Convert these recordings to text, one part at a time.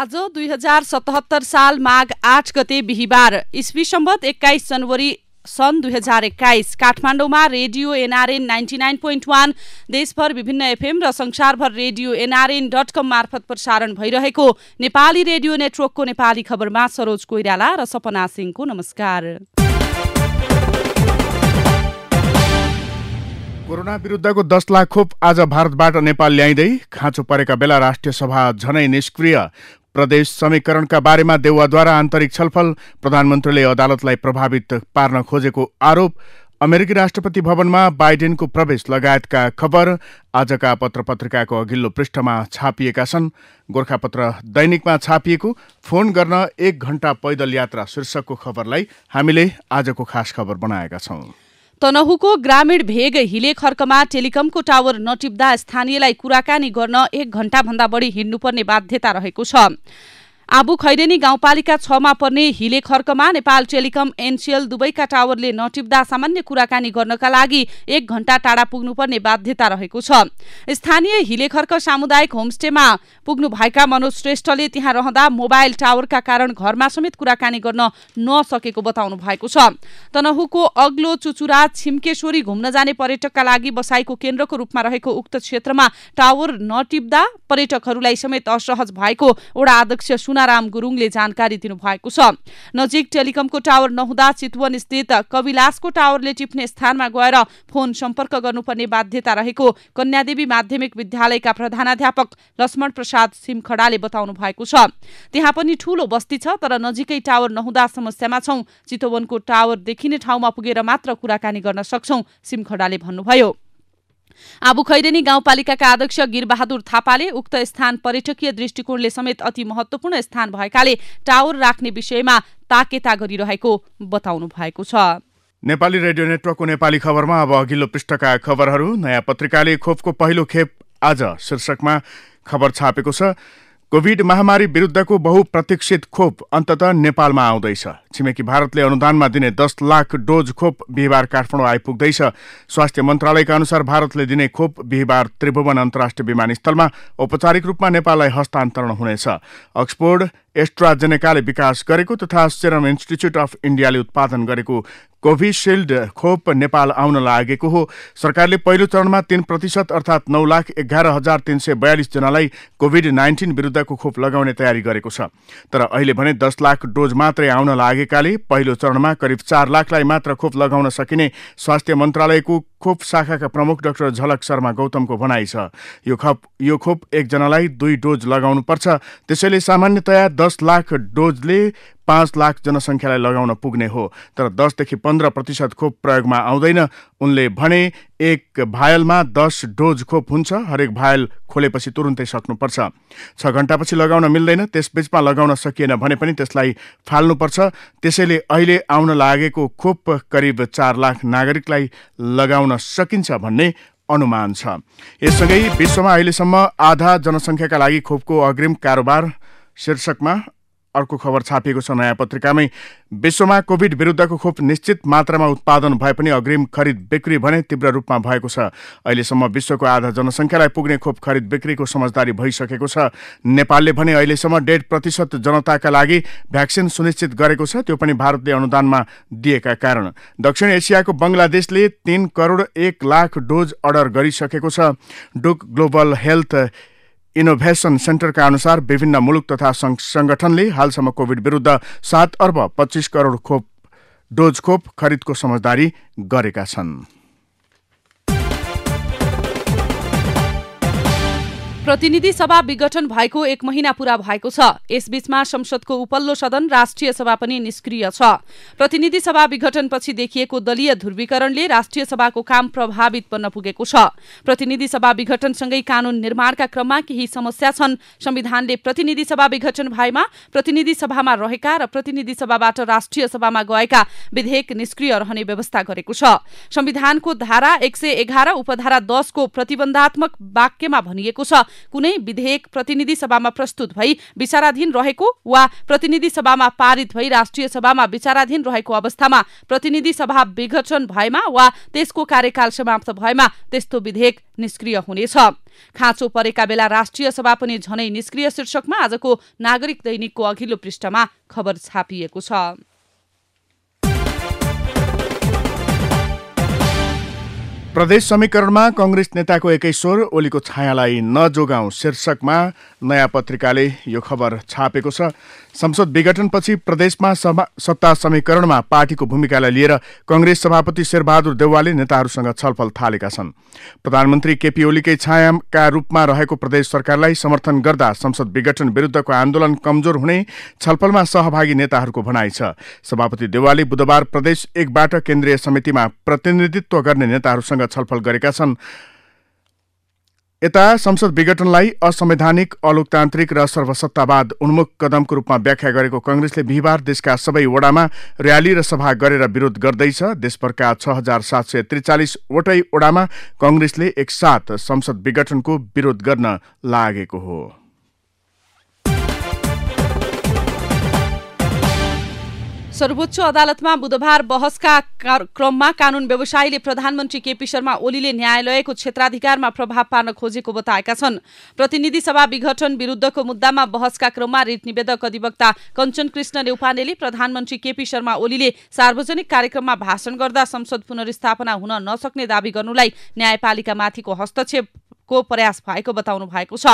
आज 2077 साल माघ 8 गते बिहीबार ईस्वी सम्वत 21 जनवरी सन् 2021 काठमाडौँमा रेडियो एनआरएन 99.1 देशभर विभिन्न एफएम र संसारभर रेडियो nrn.com मार्फत प्रसारण भइरहेको नेपाली रेडियो नेटवर्कको नेपाली खबरमा सरोज कोइराला र सपना सिंहको नमस्कार। कोरोना विरुद्धको 10 लाख खोप आज भारतबाट नेपाल ल्याइँदै खाँचो परेका बेला राष्ट्रिय सभा झनै निष्क्रिय। प्रदेश समीकरणका बारेमा देउवाद्वारा आन्तरिक छलफल, प्रधानमन्त्रीले अदालतलाई प्रभावित पार्न खोजेको आरोप, अमेरिकी राष्ट्रपति भवनमा बाइडेनको प्रवेश लगायतका खबर आजका पत्रपत्रिकाको अघिल्लो पृष्ठमा छापिएका छन्। गोरखापत्र दैनिकमा छापिएको फोन गर्न 1 घण्टा पैदल यात्रा शीर्षकको खबरलाई हामीले आजको खास खबर बनाएका छौं। तनहुको ग्रामीण भेग हिले खर्कमा टेलिकमको टावर नटिप्दा स्थानीयलाई कुराकानी गर्न 1 घण्टाभन्दा बढी हिँड्नुपर्ने बाध्यता रहेको छ। आबु खैरेनी गाउँपालिका 6 मा पर्ने हिले खर्कमा नेपाल टेलिकम एनसिएल दुवैका टावरले नटिप्दा सामान्य कुराकानी गर्नका लागि 1 घण्टा टाढा पुग्नुपर्ने बाध्यता रहेको छ। स्थानीय हिले खर्क सामुदायिक होमस्टेमा पुग्नु भएका मनोज श्रेष्ठले त्यहाँ रहँदा मोबाइल टावरका कारण घरमा समेत कुराकानी गर्न नसकेको बताउनु भएको छ। तनहुको अग्लो चुचुरा छिम्केश्वरी घुम्न जाने पर्यटकका लागि बसाइको केन्द्रको रूपमा रहेको उक्त क्षेत्रमा टावर नटिप्दा पर्यटकहरूलाई समेत असहज भएको वडा अध्यक्ष सुनाराम गुरुङले जानकारी दिनुभएको छ। नजिक टेलिकमको टावर नहुँदा चितवन स्थित कविलासको टावरले टिप्ने स्थानमा गएर फोन सम्पर्क गर्नुपर्ने बाध्यता रहेको कन्यादेवी माध्यमिक विद्यालयका प्रधानाध्यापक लक्ष्मण प्रसाद सिमखडाले बताउनु भएको छ। त्यहाँ पनि ठूलो बस्ती छ तर नजिकै टावर नहुँदा समस्यामा छौं। चितवनको टावर देखिने ठाउँमा पुगेर मात्र कुराकानी गर्न सक्छौं, सिमखडाले भन्नुभयो। आबु खैरेनी गाउँपालिकाका अध्यक्ष गिरबहादुर थापाले उक्त स्थान पर्यटकीय दृष्टिकोणले समेत अति महत्वपूर्ण स्थान भएकाले टावर राख्ने विषयमा ताकेता गरिरहेको बताउनु भएको छ। नेपाली रेडियो नेटवर्कको नेपाली खबरमा अब अघिल्लो पृष्ठका खबरहरू। नयाँ पत्रिकाले खोपको पहिलो खेप आज शीर्षकमा खबर छापेको छ। कोभिड महामारी विरुद्धको बहुप्रतीक्षित खोप अन्ततः नेपालमा आउँदैछ। छिमेकी भारतले अनुदानमा दिने 10 लाख डोज खोप बिहीबार काठमाडौँ आइपुग्दैछ। स्वास्थ्य मन्त्रालयका अनुसार भारतले दिने खोप बिहीबार त्रिभुवन अन्तर्राष्ट्रिय विमानस्थलमा औपचारिक रूपमा नेपाललाई हस्तान्तरण हुनेछ। अक्सफोर्ड एस्ट्राजेनेकाले विकास गरेको तथा सेरम इन्स्टिच्युट अफ इन्डियाले उत्पादन गरेको कोभिसिल्ड खोप नेपाल आउन लागेको हो। सरकारले पहिलो चरणमा 3% अर्थात् 9,11,342 जनालाई कोभिड-19 विरुद्धको खोप लगाउने तयारी गरेको छ। तर अहिले भने 10 लाख डोज मात्रै आउन लागेकाले पहिलो चरणमा करिब 4 लाखलाई मात्र खोप लगाउन सकिने स्वास्थ्य मन्त्रालयको खोप शाखाका प्रमुख डाक्टर झलक शर्मा गौतमको भनाइ छ। यो खोप एकजनालाई 2 डोज लगाउनुपर्छ। त्यसैले सामान्यतया 10 लाख डोजले 5 लाख जनसङ्ख्यालाई लगाउन पुग्ने हो। तर 10 देखि 15% खोप प्रयोगमा आउँदैन। उनले भने एक भायलमा 10 डोज खोप हुन्छ। हरेक भायल खोलेपछि तुरुन्तै सक्नुपर्छ। 6 घण्टापछि लगाउन मिल्दैन। त्यसबीचमा लगाउन सकिएन भने पनि त्यसलाई फाल्नुपर्छ। त्यसैले अहिले आउन लागेको खोप करिब 4 लाख नागरिकलाई लगाउन सकिन्छ भन्ने अनुमान छ। यससँगै विश्वमा अहिलेसम्म आधा जनसङ्ख्याका लागि खोपको अग्रिम कारोबार शीर्षकमा अर्को खबर छापिएको छ नयाँ पत्रिकामै। विश्वमा कोभिड विरुद्धको खोप निश्चित मात्रामा उत्पादन भए पनि अग्रिम खरिद बिक्री भने तीव्र रूपमा भएको छ। अहिलेसम्म विश्वको आधा जनसङ्ख्यालाई पुग्ने खोप खरिद बिक्रीको समझदारी भइसकेको छ। नेपालले भने अहिलेसम्म 1.5% जनताका लागि भ्याक्सिन सुनिश्चित गरेको छ, त्यो पनि भारतले अनुदानमा दिएका कारण। दक्षिण एसियाको बङ्गलादेशले 3 करोड 1 लाख डोज अर्डर गरिसकेको छ। डुक ग्लोबल हेल्थ इनोभेसन सेन्टरका अनुसार विभिन्न मुलुक तथा संगठनले हालसम्म कोभिड विरुद्ध 7 अर्ब 25 करोड डोज खोप खरिदको समझदारी गरेका छन्। प्रतिनिधि सभा विघटन भएको 1 महिना पूरा भएको छ। यसबीचमा संसदको उपल्लो सदन राष्ट्रिय सभा पनि निष्क्रिय छ। प्रतिनिधि सभा विघटनपछि देखिएको दलीय ध्रुवीकरणले राष्ट्रिय सभाको काम प्रभावित बन्न पुगेको छ। प्रतिनिधि सभा विघटनसँगै कानून निर्माणका क्रममा केही समस्या छन्। संविधानले प्रतिनिधि सभा विघटन भएमा प्रतिनिधि सभामा रहेका र प्रतिनिधि सभाबाट राष्ट्रिय सभामा गएका विधेयक निष्क्रिय रहने व्यवस्था गरेको छ। संविधानको धारा 111 उपधारा 10 को प्रतिबन्धात्मक वाक्यमा भनिएको छ कुनै विधेयक प्रतिनिधि सभामा प्रस्तुत भई विचाराधीन रहेको वा प्रतिनिधि सभामा पारित भई राष्ट्रिय सभामा विचाराधीन रहेको अवस्थामा प्रतिनिधि सभा विघटन भएमा वा त्यसको कार्यकाल समाप्त भएमा त्यस्तो विधेयक निष्क्रिय हुनेछ। खाँचो परेका बेला राष्ट्रिय सभा पनि झनै निष्क्रिय शीर्षकमा आजको नागरिक दैनिकको अघिल्लो पृष्ठमा खबर छापिएको छ। प्रदेश समीकरणमा कंग्रेस नेताको एकै स्वर, ओलीको छायालाई नजोगाउँ शीर्षकमा नयाँ पत्रिकाले यो खबर छापेको छ। संसद विघटनपछि प्रदेशमा सत्ता समीकरणमा पार्टीको भूमिकालाई लिएर कंग्रेस सभापति शेरबहादुर देउवाले नेताहरूसँग छलफल थालेका छन्। प्रधानमन्त्री केपी ओलीकै छायाका रूपमा रहेको प्रदेश सरकारलाई समर्थन गर्दा संसद विघटन विरुद्धको आन्दोलन कमजोर हुने छलफलमा सहभागी नेताहरूको भनाइ छ। सभापति देउवाले बुधबार प्रदेश 1बाट केन्द्रीय समितिमा प्रतिनिधित्व गर्ने नेताहरूसँग छलफल गरेका छन्। यता संसद विघटनलाई असंवैधानिक, अलोकतान्त्रिक र सर्वसत्तावाद उन्मुख कदमको रूपमा व्याख्या गरेको कंग्रेसले बिहिबार देशका सबै वडामा र्याली र सभा गरेर विरोध गर्दैछ। देशभरका 6743 वटै वडामा कंग्रेसले एकसाथ संसद विघटनको विरोध गर्न लागेको हो। सर्वोच्च अदालतमा बुधबार बहसका क्रममा कानून व्यवसायीले प्रधानमन्त्री केपी शर्मा ओलीले न्यायालयको क्षेत्राधिकारमा प्रभाव पार्न खोजेको बताएका छन्। प्रतिनिधि सभा विघटन विरुद्धको मुद्दामा बहसका क्रममा रिट निवेदक अधिवक्ता कञ्चन कृष्ण नेउपानेले प्रधानमन्त्री केपी शर्मा ओलीले सार्वजनिक कार्यक्रममा भाषण गर्दा संसद पुनर्स्थापना हुन नसक्ने दावी गर्नुलाई न्यायपालिकामाथिको हस्तक्षेप को प्रयास भएको बताउनु भएको छ।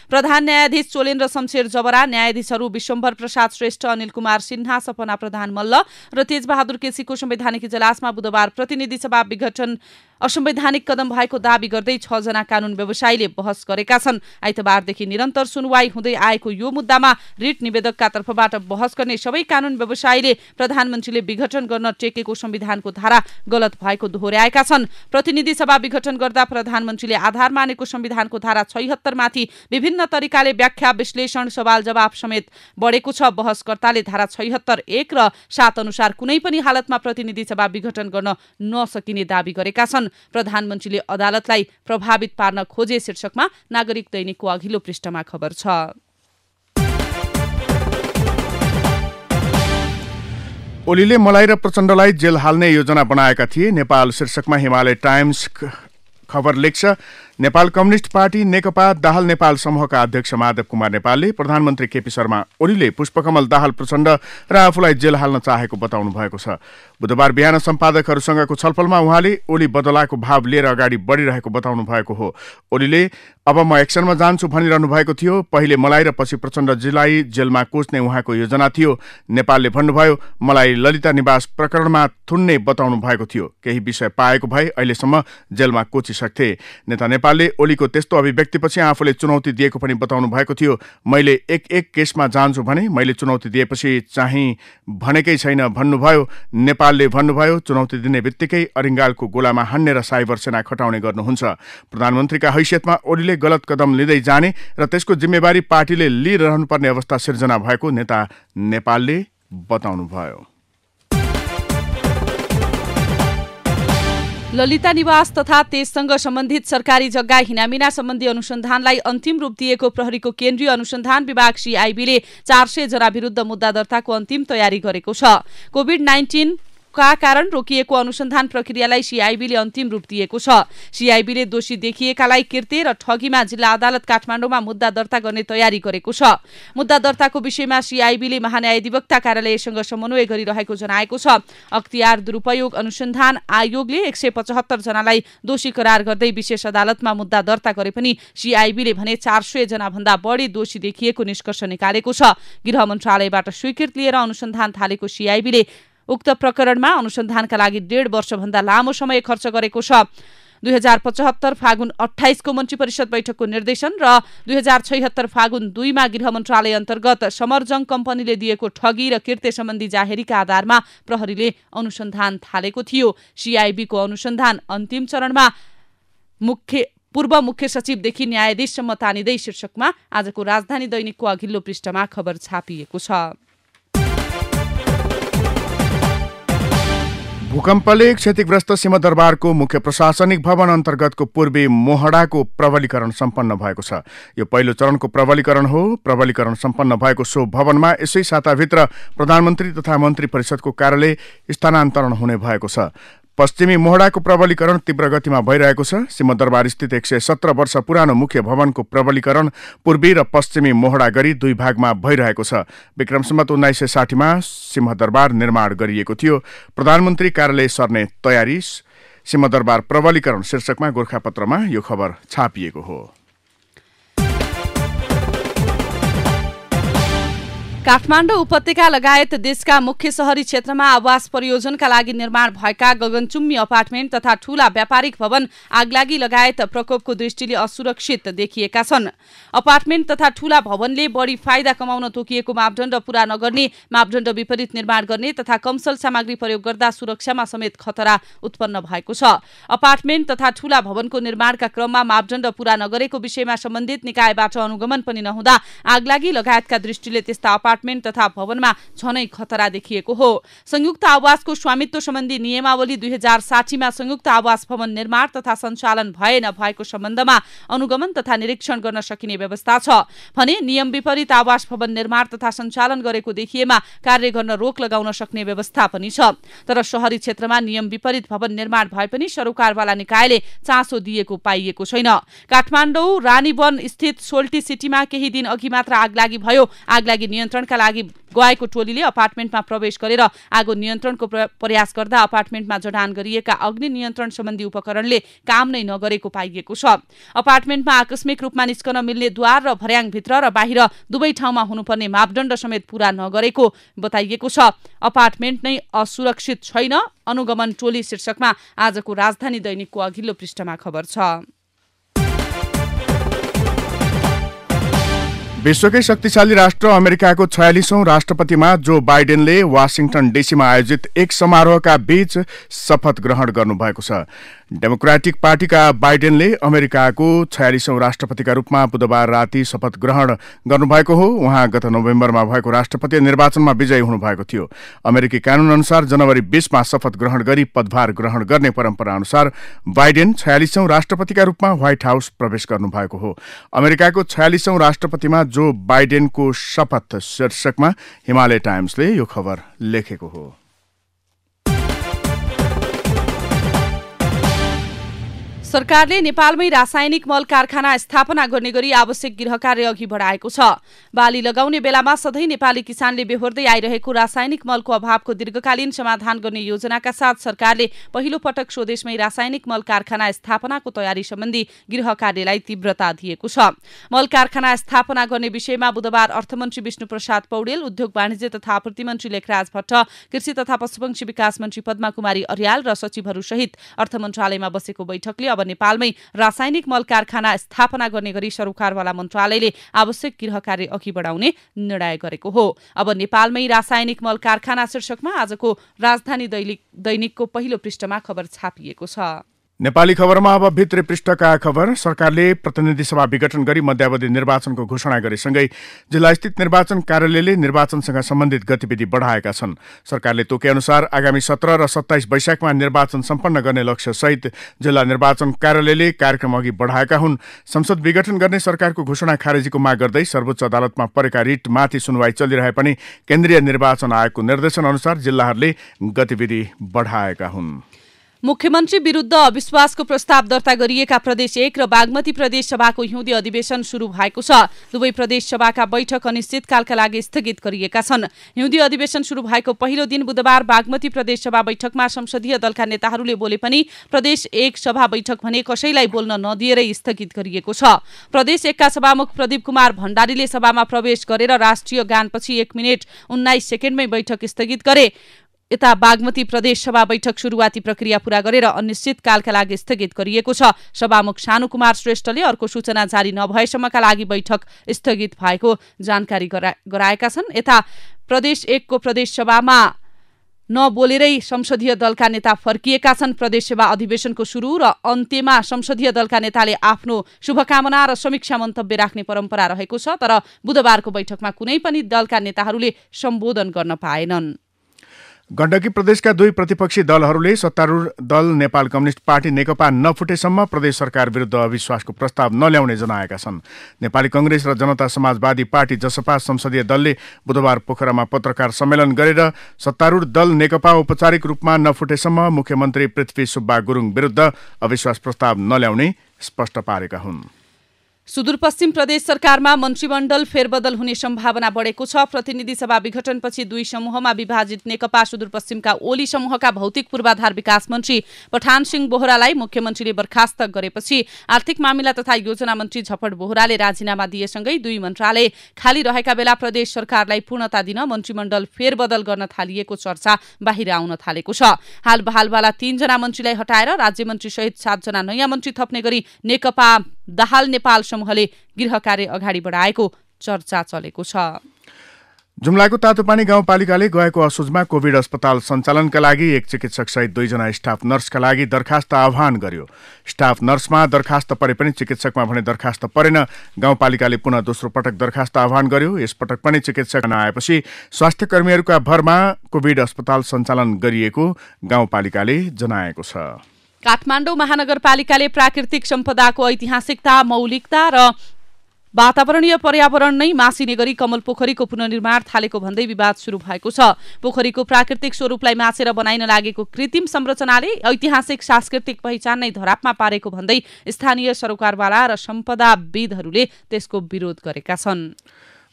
प्रधान न्यायाधीश चोलेन्द्र शमशेर जबरा, न्यायाधीशहरू विश्वम्भर प्रसाद श्रेष्ठ, अनिल कुमार सिन्हा, सपना प्रधान मल्ल र तेजबहादुर केसीको संवैधानिक इजलासमा बुधबार प्रतिनिधि सभा विघटन असंवैधानिक कदम भएको दावी गर्दै 6 जना कानून व्यवसायीले बहस गरेका छन्। आइतबारदेखि निरन्तर सुनवाई हुँदै आएको यो मुद्दामा रिट निवेदकका तर्फबाट बहस गर्ने सबै कानून व्यवसायीले प्रधानमन्त्रीले विघटन गर्न टेकेको संविधानको धारा गलत भएको दोहोर्याएका छन्। प्रतिनिधि सभा विघटन गर्दा प्रधानमन्त्रीले आधार मानेको संविधानको धारा 76 माथि विभिन्न तरिकाले व्याख्या, विश्लेषण, सवाल जवाब समेत बढेको छ। बहसकर्ताले धारा 76, 1 र 7 अनुसार कुनै पनि हालतमा प्रतिनिधि सभा विघटन गर्न नसकिने दावी गरेका छन्। प्रधानमन्त्रीले अदालतलाई प्रभावित पार्न खोजे शीर्षकमा नागरिक दैनिकको अघिल्लो पृष्ठमा खबर छ। ओलीले मलाई र प्रचण्डलाई जेल हाल्ने योजना बनाएका थिए, नेपाल शीर्षकमा हिमालय टाइम्स खबर लेख्छ। नेपाल कम्युनिस्ट पार्टी नेकपा दाहाल नेपाल समूहका अध्यक्ष माधव कुमार नेपालले प्रधानमन्त्री केपी शर्मा ओलीले पुष्पकमल दाहाल प्रचण्ड र आफूलाई जेल हाल्न चाहेको बताउनु भएको छ। बुधबार बिहान सम्पादकहरूसँगको छलफलमा उहाँले ओली बदलाको भाव लिएर अगाडि बढिरहेको बताउनु भएको हो। ओलीले अब म एक्सनमा जान्छु भनिरहनु भएको थियो। पहिले मलाई र पछि प्रचण्डजीलाई जेलमा कोच्ने उहाँको योजना थियो। नेपालले भन्नुभयो, मलाई ललिता निवास प्रकरणमा थुन्ने बताउनु भएको थियो। केही विषय पाएको भए अहिलेसम्म जेलमा कोचिसक्थे। नेता नेपालले ओलीको त्यस्तो अभिव्यक्तिपछि आफूले चुनौती दिएको पनि बताउनु भएको थियो। मैले एक केसमा जान्छु भने मैले चुनौती दिएपछि चाहिँ भनेकै छैन भन्नुभयो। नेपालले भन्नुभयो, चुनौती दिने बित्तिकै अरिङ्गालको गोलामा हान्ने र साइबर सेना खटाउने गर्नुहुन्छ। प्रधानमन्त्रीका हैसियतमा ओलीले गलत कदम लिँदै जाने र त्यसको जिम्मेवारी पार्टीले लिइरहनुपर्ने अवस्था सिर्जना भएको नेता नेपालले बताउनुभयो। ललिता निवास तथा त्यससँग सम्बन्धित सरकारी जग्गा हिनामिना सम्बन्धी अनुसन्धानलाई अन्तिम रूप दिएको प्रहरीको केन्द्रीय अनुसन्धान विभाग सीआईबीले 400 जना विरुद्ध मुद्दा दर्ताको अन्तिम तयारी गरेको छ। कोभिड-19 का कारण रोकिएको अनुसन्धान प्रक्रियालाई सीआईबीले अन्तिम रूप दिएको छ। सीआईबीले दोषी देखिएकालाई किर्ते र ठगीमा जिल्ला अदालत काठमाडौँमा मुद्दा दर्ता गर्ने तयारी गरेको छ। मुद्दा दर्ताको विषयमा सीआईबीले महान्यायाधिवक्ता कार्यालयसँग समन्वय गरिरहेको जनाएको छ। अख्तियार दुरुपयोग अनुसन्धान आयोगले 175 जनालाई दोषी करार गर्दै विशेष अदालतमा मुद्दा दर्ता गरे पनि सीआईबीले भने 400 जना भन्दा बढी दोषी देखिएको निष्कर्ष निकालेको छ। गृह मन्त्रालयबाट स्वीकृत लिएर अनुसन्धान थालेको सीआईबीले उक्त प्रकरणमा अनुसन्धानका लागि 1.5 वर्षभन्दा लामो समय खर्च गरेको छ। 2075 फागुन 28 को मन्त्री परिषद बैठकको निर्देशन र 2076 फागुन 2 मा गृह मन्त्रालय अन्तर्गत समरजङ कम्पनीले दिएको ठगी र किर्ते सम्बन्धी जाहेरीका आधारमा प्रहरीले अनुसन्धान थालेको थियो। सीआईबीको अनुसन्धान अन्तिम चरणमा पूर्व मुख्य सचिवदेखि न्यायाधीशसम्म तानिँदै शीर्षकमा आजको राजधानी दैनिकको अघिल्लो पृष्ठमा खबर छापिएको छ। भूकम्पले क्षतिग्रस्त सिंहदरबारको मुख्य प्रशासनिक भवन अन्तर्गतको पूर्वी मोहडाको प्रबलीकरण सम्पन्न भएको छ। यो पहिलो चरणको प्रबलीकरण हो। प्रबलीकरण सम्पन्न भएको सो भवनमा यसै साताभित्र प्रधानमन्त्री तथा मन्त्री परिषदको कार्यालय स्थानान्तरण हुने भएको छ। पश्चिमी मोहडाको प्रबलीकरण तीव्र गतिमा भइरहेको छ। सिंहदरबार स्थित 117 वर्ष पुरानो मुख्य भवनको प्रबलीकरण पूर्वी र पश्चिमी मोहडा गरी दुई भागमा भइरहेको छ। विक्रम सम्वत 1960 मा सिंहदरबार निर्माण गरिएको थियो। प्रधानमन्त्री कार्यालय सर्ने तयारी, सिंहदरबार प्रबलीकरण शीर्षकमा गोरखापत्रमा यो खबर छापिएको हो। काठमाडौँ उपत्यका लगायत देशका मुख्य शहरी क्षेत्रमा आवास परियोजनका लागि निर्माण भएका गगनचुम्बी अपार्टमेन्ट तथा ठूला व्यापारिक भवन आगलागी लगायत प्रकोपको दृष्टिले असुरक्षित देखिएका छन्। अपार्टमेन्ट तथा ठूला भवनले बढी फाइदा कमाउन तोकिएको मापदण्ड पूरा नगर्ने, मापदण्ड विपरीत निर्माण गर्ने तथा कमसल सामग्री प्रयोग गर्दा सुरक्षामा समेत खतरा उत्पन्न भएको छ। अपार्टमेन्ट तथा ठूला भवनको निर्माणका क्रममा मापदण्ड पूरा नगरेको विषयमा सम्बन्धित निकायबाट अनुगमन पनि नहुँदा आगलागी लगायतका दृष्टिले त्यस्ता अपार्टमेन्ट तथा भवनमा झनै खतरा देखिएको हो। संयुक्त आवासको स्वामित्व सम्बन्धी नियमावली 2060 मा संयुक्त आवास भवन निर्माण तथा सञ्चालन भए नभएको सम्बन्धमा अनुगमन तथा निरीक्षण गर्न सकिने व्यवस्था छ भने नियम विपरीत आवास भवन निर्माण तथा सञ्चालन गरेको देखिएमा कार्य गर्न रोक लगाउन सक्ने व्यवस्था पनि छ। तर शहरी क्षेत्रमा नियम विपरीत भवन निर्माण भए पनि सरोकारवाला निकायले चासो दिएको पाइएको छैन। काठमाडौँ रानीवन स्थित सोल्टी सिटीमा केही दिन अघि मात्र आगलागी भयो। आगलागी नियन्त्रणका लागि गएको टोलीले अपार्टमेन्टमा प्रवेश गरेर आगो नियन्त्रणको प्रयास गर्दा अपार्टमेन्टमा जडान गरिएका अग्नि नियन्त्रण सम्बन्धी उपकरणले काम नै नगरेको पाइएको छ। अपार्टमेन्टमा आकस्मिक रूपमा निस्कन मिल्ने द्वार र भर्याङभित्र र बाहिर दुवै ठाउँमा हुनुपर्ने मापदण्ड समेत पूरा नगरेको बताइएको छ। अपार्टमेन्ट नै असुरक्षित छैन, अनुगमन टोली शीर्षकमा आजको राजधानी दैनिकको अघिल्लो पृष्ठमा खबर छ। विश्वकै शक्तिशाली राष्ट्र अमेरिकाको 46औं राष्ट्रपतिमा जो बाइडेनले वाशिङटन डीसीमा आयोजित एक समारोहका बीच शपथ ग्रहण गर्नुभएको छ। डेमोक्रेटिक पार्टीका बाइडेनले अमेरिकाको 46औं राष्ट्रपतिका रूपमा बुधबार राति शपथ ग्रहण गर्नुभएको हो। उहाँ गत नोभेम्बरमा भएको राष्ट्रपति निर्वाचनमा विजयी हुनुभएको थियो। अमेरिकी कानून अनुसार जनवरी 20 मा शपथ ग्रहण गरी पदभार ग्रहण गर्ने परम्परा अनुसार बाइडेन 46औं राष्ट्रपतिका रूपमा व्हाइट हाउस प्रवेश गर्नुभएको हो। अमेरिकाको 46औं राष्ट्रपतिमा जो बाइडेनको शपथ शीर्षकमा हिमालय टाइम्सले यो खबर लेखेको हो। सरकारले नेपालमै रासायनिक मल कारखाना स्थापना गर्ने गरी आवश्यक गृह कार्य अघि बढाएको छ। बाली लगाउने बेलामा सधैँ नेपाली किसानले बेहोर्दै आइरहेको रासायनिक मलको अभावको दीर्घकालीन समाधान गर्ने योजनाका साथ सरकारले पहिलो पटक स्वदेशमै रासायनिक मल कारखाना स्थापनाको तयारी सम्बन्धी गृह कार्यलाई तीव्रता दिएको छ। मल कारखाना स्थापना गर्ने विषयमा बुधबार अर्थमन्त्री विष्णुप्रसाद पौडेल, उद्योग वाणिज्य तथा आपूर्ति मन्त्री लेखराज भट्ट, कृषि तथा पशुपक्षी विकास मन्त्री पद्मा कुमारी अर्याल र सचिवहरूसहित अर्थ मन्त्रालयमा बसेको बैठकले अब नेपालमै रासायनिक मल कारखाना स्थापना गर्ने गरी सरोकारवाला मन्त्रालयले आवश्यक गृह कार्य अघि बढाउने निर्णय गरेको हो। अब नेपालमै रासायनिक मल कारखाना शीर्षकमा आजको राजधानी दैनिकको पहिलो पृष्ठमा खबर छापिएको छ। नेपाली खबरमा अब भित्री पृष्ठका खबर। सरकारले प्रतिनिधि सभा विघटन गरी मध्यावधि निर्वाचनको घोषणा गरेसँगै जिल्लास्थित निर्वाचन कार्यालयले निर्वाचनसँग सम्बन्धित गतिविधि बढाएका छन्। सरकारले तोकेअनुसार आगामी 17 र 27 वैशाखमा निर्वाचन सम्पन्न गर्ने लक्ष्यसहित जिल्ला निर्वाचन कार्यालयले कार्यक्रम अघि बढाएका हुन्। संसद विघटन गर्ने सरकारको घोषणा खारेजीको माग गर्दै सर्वोच्च अदालतमा परेका रिटमाथि सुनवाई चलिरहे पनि केन्द्रीय निर्वाचन आयोगको निर्देशन अनुसार जिल्लाहरूले गतिविधि बढाएका हुन्। मुख्यमन्त्री विरुद्ध अविश्वासको प्रस्ताव दर्ता गरिएका प्रदेश 1 र बागमती प्रदेश सभाको हिउँदी अधिवेशन शुरू भएको छ। दुवै प्रदेश सभाका बैठक अनिश्चितकालका लागि स्थगित गरिएका छन्। हिउँदी अधिवेशन शुरू भएको पहिलो दिन बुधबार बागमती प्रदेश सभा बैठकमा संसदीय दलका नेताहरूले बोले पनि प्रदेश 1 सभा बैठक भने कसैलाई बोल्न नदिएरै स्थगित गरिएको छ। प्रदेश 1 का सभामुख प्रदीप कुमार भण्डारीले सभामा प्रवेश गरेर राष्ट्रिय गानपछि 1 मिनेट 19 सेकेन्डमै बैठक स्थगित गरे। यता बागमती प्रदेश सभा बैठक सुरुवाती प्रक्रिया पूरा गरेर अनिश्चितकालका लागि स्थगित गरिएको छ। सभामुख शानु कुमार श्रेष्ठले अर्को सूचना जारी नभएसम्मका लागि बैठक स्थगित भएको जानकारी गराएका छन्। यता प्रदेश 1 को प्रदेश सभामा नबोलेरै संसदीय दलका नेता फर्किएका छन्। प्रदेश सभा अधिवेशनको सुरु र अन्त्यमा संसदीय दलका नेताले आफ्नो शुभकामना र समीक्षा मन्तव्य राख्ने परम्परा रहेको छ। तर बुधबारको बैठकमा कुनै पनि दलका नेताहरूले सम्बोधन गर्न पाएनन्। गण्डकी प्रदेशका दुई प्रतिपक्षी दलहरूले सत्तारूढ दल नेपाल कम्युनिस्ट पार्टी नेकपा नफुटेसम्म प्रदेश सरकार विरुद्ध अविश्वासको प्रस्ताव नल्याउने जनाएका छन्। नेपाली कांग्रेस र जनता समाजवादी पार्टी जसपा संसदीय दलले बुधबार पोखरामा पत्रकार सम्मेलन गरेर सत्तारूढ दल नेकपा औपचारिक रूपमा नफुटेसम्म मुख्यमन्त्री पृथ्वी सुब्बा गुरुङ विरुद्ध अविश्वास प्रस्ताव नल्याउने स्पष्ट पारेका हुन्। सुदूरपश्चिम प्रदेश सरकारमा मन्त्रीमण्डल फेरबदल हुने सम्भावना बढेको छ। प्रतिनिधि सभा विघटनपछि दुई समूहमा विभाजित नेकपा सुदूरपश्चिमका ओली समूहका भौतिक पूर्वाधार विकास मन्त्री पठान सिंह बोहरालाई मुख्यमन्त्रीले बर्खास्त गरेपछि आर्थिक मामिला तथा योजना मन्त्री झपट बोहराले राजीनामा दिएसँगै दुई मन्त्रालय खाली रहेका बेला प्रदेश सरकारलाई पूर्णता दिन मन्त्रीमण्डल फेरबदल गर्न थालिएको चर्चा बाहिर आउन थालेको छ। हाल बहालवाला 3 जना मन्त्रीलाई हटाएर राज्यमन्त्री सहित 7 जना नयाँ मन्त्री थप्ने गरी नेकपा दाहाल नेपाल समूहले गृह कार्य अगाडि बढाएको चर्चा चलेको छ। जुम्लाको तातोपानी गाउँपालिकाले गएको असोजमा कोभिड अस्पताल सञ्चालनका लागि एक चिकित्सक सहित 2 जना स्टाफ नर्सका लागि दरखास्त आह्वान गर्यो। स्टाफ नर्समा दरखास्त परे पनि चिकित्सकमा भने दरखास्त परेन। गाउँपालिकाले पुनः दोस्रो पटक दरखास्त आह्वान गर्यो। यसपटक पनि चिकित्सक नआएपछि स्वास्थ्य कर्मीहरूका भरमा कोभिड अस्पताल सञ्चालन गरिएको गाउँपालिकाले जनाएको छ। काठमाडौँ महानगरपालिकाले प्राकृतिक सम्पदाको ऐतिहासिकता, मौलिकता र वातावरणीय पर्यावरण नै मासिने गरी कमल पोखरीको पुनर्निर्माण थालेको भन्दै विवाद सुरु भएको छ। पोखरीको प्राकृतिक स्वरूपलाई मासेर बनाइन लागेको कृत्रिम संरचनाले ऐतिहासिक सांस्कृतिक पहिचान नै धरापमा पारेको भन्दै स्थानीय सरोकारवाला र सम्पदाविदहरूले त्यसको विरोध गरेका छन्।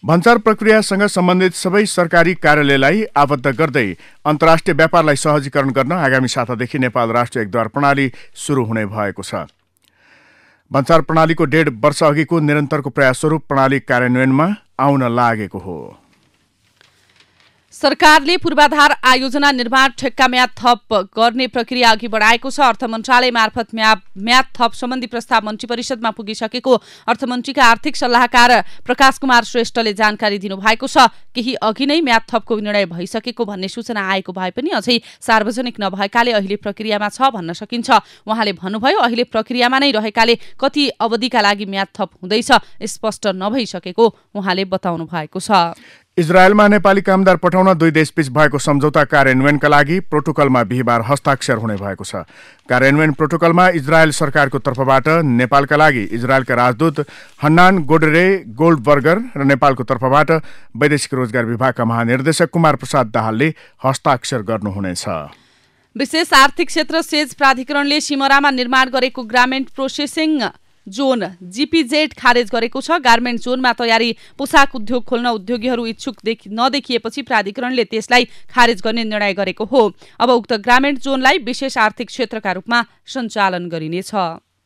भन्सार प्रक्रियासँग सम्बन्धित सबै सरकारी कार्यालयलाई आबद्ध गर्दै अन्तर्राष्ट्रिय व्यापारलाई सहजीकरण गर्न आगामी सातादेखि नेपाल राष्ट्रिय एकद्वार प्रणाली सुरु हुने भएको छ। भन्सार प्रणालीको 1.5 वर्ष अघिको निरन्तरको प्रयास स्वरूप प्रणाली कार्यान्वयनमा आउन लागेको हो। सरकारले पूर्वाधार आयोजना निर्माण ठेक्का म्याद थप गर्ने प्रक्रिया अघि बढाएको छ। अर्थ मन्त्रालय मार्फत म्याद थप सम्बन्धी प्रस्ताव मन्त्री परिषदमा पुगिसकेको अर्थमन्त्रीका आर्थिक सल्लाहकार प्रकाश कुमार श्रेष्ठले जानकारी दिनुभएको छ। केही अघि नै म्याद थपको निर्णय भइसकेको भन्ने सूचना आएको भए पनि अझै सार्वजनिक नभएकाले अहिले प्रक्रियामा छ भन्न सकिन्छ। उहाँले भन्नुभयो, अहिले प्रक्रियामा नै रहेकाले कति अवधिका लागि म्याद थप हुँदैछ स्पष्ट नभइसकेको उहाँले बताउनु भएको छ। इजरायलमा नेपाली कामदार पठाउन दुई देशबीच भएको सम्झौता कार्यान्वयनका लागि प्रोटोकलमा बिहिबार हस्ताक्षर हुने भएको छ। कार्यान्वयन प्रोटोकलमा इजरायल सरकारको तर्फबाट नेपालका लागि इजरायलका राजदूत हन्नान गोडरे गोल्डबर्गर र नेपालको तर्फबाट वैदेशिक रोजगार विभागका महानिर्देशक कुमार प्रसाद दाहालले हस्ताक्षर गर्नुहुनेछ। विशेष आर्थिक क्षेत्र सेज प्राधिकरणले सिमरामा निर्माण गरेको गार्मेन्ट प्रोसेसिङ जोन जीपीजेड खारेज गरेको छ। गार्मेन्ट जोनमा तयारी पोसाक उद्योग खोल्न उद्योगीहरू इच्छुक नदेखिएपछि प्राधिकरणले त्यसलाई खारेज गर्ने निर्णय गरेको हो। अब उक्त गार्मेन्ट जोनलाई विशेष आर्थिक क्षेत्रका रूपमा सञ्चालन गरिनेछ।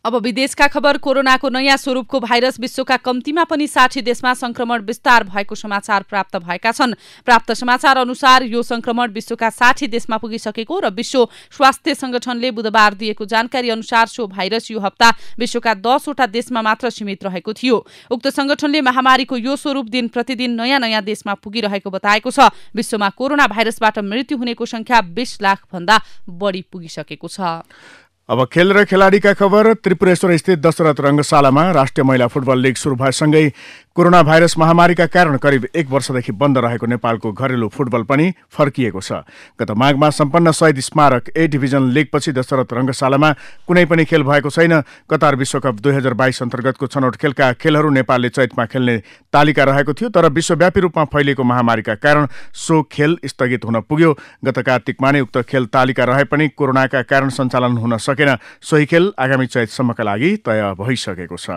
अब विदेशका खबर। कोरोनाको नयाँ स्वरूपको भाइरस विश्वका कम्तीमा पनि 60 देशमा संक्रमण विस्तार भएको समाचार प्राप्त भएका छन्। प्राप्त समाचार अनुसार यो संक्रमण विश्वका 60 देशमा पुगिसकेको र विश्व स्वास्थ्य संगठनले बुधबार दिएको जानकारी अनुसार सो भाइरस यो हप्ता विश्वका 10 वटा देशमा मात्र सीमित रहेको थियो। उक्त संगठनले महामारीको यो स्वरूप दिन प्रतिदिन नयाँ नयाँ देशमा पुगिरहेको बताएको छ। विश्वमा कोरोना भाइरसबाट मृत्यु हुनेको संख्या 20 लाख भन्दा बढी पुगिसकेको छ। अब खेल र खेलाडीका खबर। त्रिपुरेश्वर स्थित दशरथ रङ्गशालामा राष्ट्रिय महिला फुटबल लिग सुरु भएसँगै कोरोना भाइरस महामारीका कारण करिब 1 वर्षदेखि बन्द रहेको नेपालको घरेलु फुटबल पनि फर्किएको छ। गत माघमा सम्पन्न शहीद स्मारक ए डिभिजन लिगपछि दशरथ रङ्गशालामा कुनै पनि खेल भएको छैन। कतार विश्वकप 2022 अन्तर्गतको छनौट खेलका खेलहरू नेपालले चैतमा खेल्ने तालिका रहेको थियो, तर विश्वव्यापी रूपमा फैलिएको महामारीका कारण सो खेल स्थगित हुन पुग्यो। गत कार्तिकमा नै उक्त खेल तालिका रहे पनि कोरोनाका कारण सञ्चालन हुन सकेन। सोही खेल आगामी चैतसम्मका लागि तय भइसकेको छ।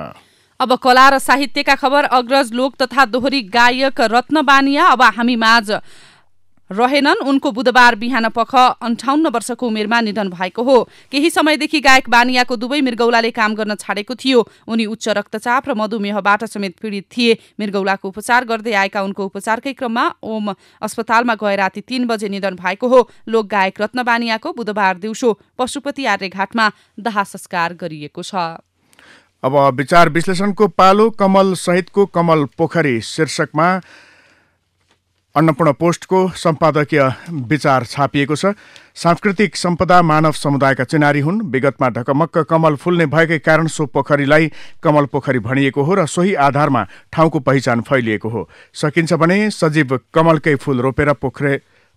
अब कला र साहित्यका खबर। अग्रज लोक तथा दोहोरी गायक रत्न बानिया अब हामी माझ रहेनन्। उनको बुधबार बिहान पख 58 वर्षको उमेरमा निधन भएको हो। केही समयदेखि गायक बानियाको दुवै मृगौलाले काम गर्न छाडेको थियो। उनी उच्च रक्तचाप र मधुमेहबाट समेत पीडित थिए। मृगौलाको उपचार गर्दै आएका उनको उपचारकै क्रममा ओम अस्पतालमा गए राति 3 बजे निधन भएको हो। लोक गायक रत्न बानियाको बुधबार दिउँसो पशुपति आर्यघाटमा दाह संस्कार गरिएको छ। अब विचार विश्लेषणको पालो। कमल सहितको कमल पोखरी शीर्षकमा अन्नपूर्ण पोस्टको सम्पादकीय विचार छापिएको छ। सांस्कृतिक सम्पदा मानव समुदायका चिनारी हुन्। विगतमा ढकमक्क कमल फुल्ने भएकै कारण सो पोखरीलाई कमल पोखरी भनिएको हो र सोही आधारमा ठाउँको पहिचान फैलिएको हो। सकिन्छ भने सजीव कमलकै फूल रोपेर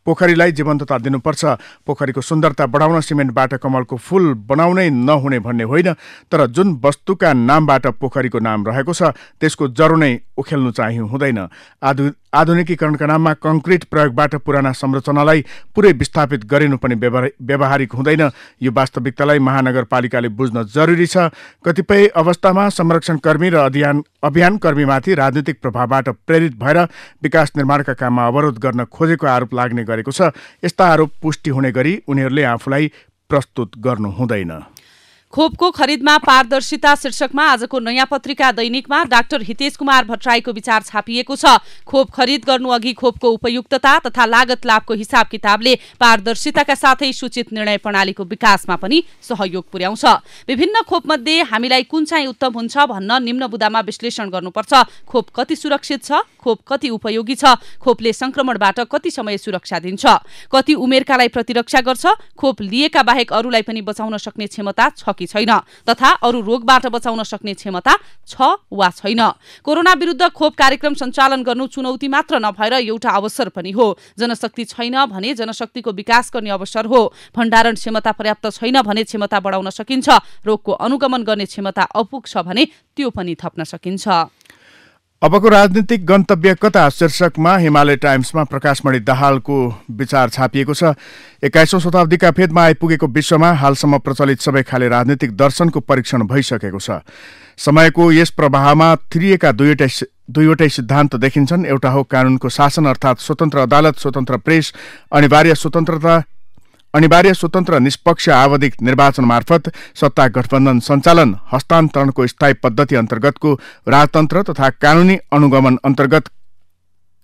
पोखरीलाई जीवन्तता दिनुपर्छ। पोखरीको सुन्दरता बढाउन सिमेन्टबाट कमलको फूल बनाउनै नहुने भन्ने होइन, तर जुन वस्तुका नामबाट पोखरीको नाम रहेको छ त्यसको जरो नै उखेल्नु चाहिँ हुँदैन। आधुनिकीकरणका नाममा कंक्रिट प्रयोगबाट पुराना संरचनालाई पुरै विस्थापित गरिनु पनि व्यावहारिक हुँदैन। यो वास्तविकतालाई महानगरपालिकाले बुझ्न जरुरी छ। कतिपय अवस्थामा संरक्षणकर्मी र अभियानकर्मीमाथि राजनीतिक प्रभावबाट प्रेरित भएर विकास निर्माणका काममा अवरोध गर्न खोजेको आरोप लाग्ने गरेको छ। यस्ता आरोप पुष्टि हुने गरी उनीहरूले आफूलाई प्रस्तुत गर्नु हुँदैन। खोपको खरिदमा पारदर्शिता शीर्षकमा आजको नयाँ पत्रिका दैनिकमा डाक्टर हितेश कुमार भट्टराईको विचार छापिएको छ। खोप खरिद गर्नु अघि खोपको उपयुक्तता तथा लागत लाभको हिसाब किताबले पारदर्शिताका साथै सूचित निर्णय प्रणालीको विकासमा पनि सहयोग पुर्याउँछ। विभिन्न खोपमध्ये हामीलाई कुन चाहिँ उत्तम हुन्छ भन्न निम्न बुँदामा विश्लेषण गर्नुपर्छ। खोप कति सुरक्षित छ, खोप कति उपयोगी छ, खोपले संक्रमणबाट कति समय सुरक्षा दिन्छ, कति उमेरकालाई प्रतिरक्षा गर्छ, खोप लिएका बाहेक अरूलाई पनि बचाउन सक्ने क्षमता छ कि छैन, तथा अरू रोगबाट बचाउन सक्ने क्षमता छ वा छैन। कोरोना विरुद्ध खोप कार्यक्रम सञ्चालन गर्नु चुनौती मात्र नभएर एउटा अवसर पनि हो। जनशक्ति छैन भने जनशक्तिको विकास गर्ने अवसर हो। भण्डारण क्षमता पर्याप्त छैन भने क्षमता बढाउन सकिन्छ। रोगको अनुगमन गर्ने क्षमता अपुग्छ भने त्यो पनि थप्न सकिन्छ। अबको राजनीतिक गन्तव्य कता शीर्षकमा हिमालय टाइम्समा प्रकाशमणि दाहालको विचार छापिएको छ। 21औं शताब्दीका फेदमा आइपुगेको विश्वमा हालसम्म प्रचलित सबै खाले राजनीतिक दर्शनको परीक्षण भइसकेको छ। समयको यस प्रवाहमा थिरिएका दुईवटै सिद्धान्त देखिन्छन्। एउटा हो कानूनको शासन अर्थात् स्वतन्त्र अदालत, स्वतन्त्र प्रेस, अनिवार्य स्वतन्त्र निष्पक्ष आवधिक निर्वाचन मार्फत सत्ता गठबन्धन सञ्चालन, हस्तान्तरणको स्थायी पद्धति अन्तर्गतको राजतन्त्र तथा कानूनी अनुगमन अन्तर्गत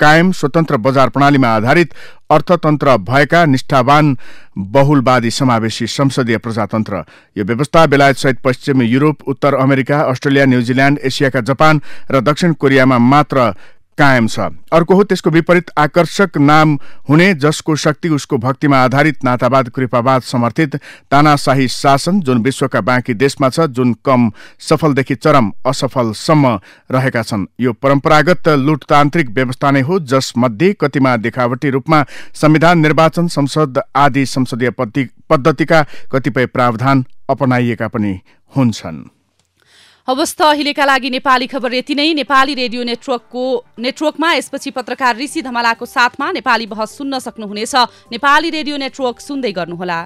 कायम स्वतन्त्र बजार प्रणालीमा आधारित अर्थतन्त्र भएका निष्ठावान बहुलवादी समावेशी संसदीय प्रजातन्त्र। यो व्यवस्था बेलायतसहित पश्चिमी युरोप, उत्तर अमेरिका, अस्ट्रेलिया, न्युजिल्यान्ड, एसियाका जापान र दक्षिण कोरियामा मात्र कायम छ। अर्को हो त्यसको विपरीत आकर्षक नाम हुने, जसको शक्ति उसको भक्तिमा आधारित नातावाद कृपावाद समर्थित तानाशाही शासन, जुन विश्वका बाँकी देशमा छ, जुन कम सफलदेखि चरम असफलसम्म रहेका छन्। यो परम्परागत लुटतान्त्रिक व्यवस्था नै हो, जसमध्ये कतिमा देखावटी रूपमा संविधान, निर्वाचन, संसद आदि संसदीय पद्धतिका कतिपय प्रावधान अपनाइएका पनि हुन्छन्। हवस् त अहिलेका लागि नेपाली खबर यति नै। नेपाली रेडियो नेटवर्कमा यसपछि पत्रकार ऋषि धमलाको साथमा नेपाली बहस सुन्न सक्नुहुनेछ। नेपाली रेडियो नेटवर्क सुन्दै गर्नुहोला।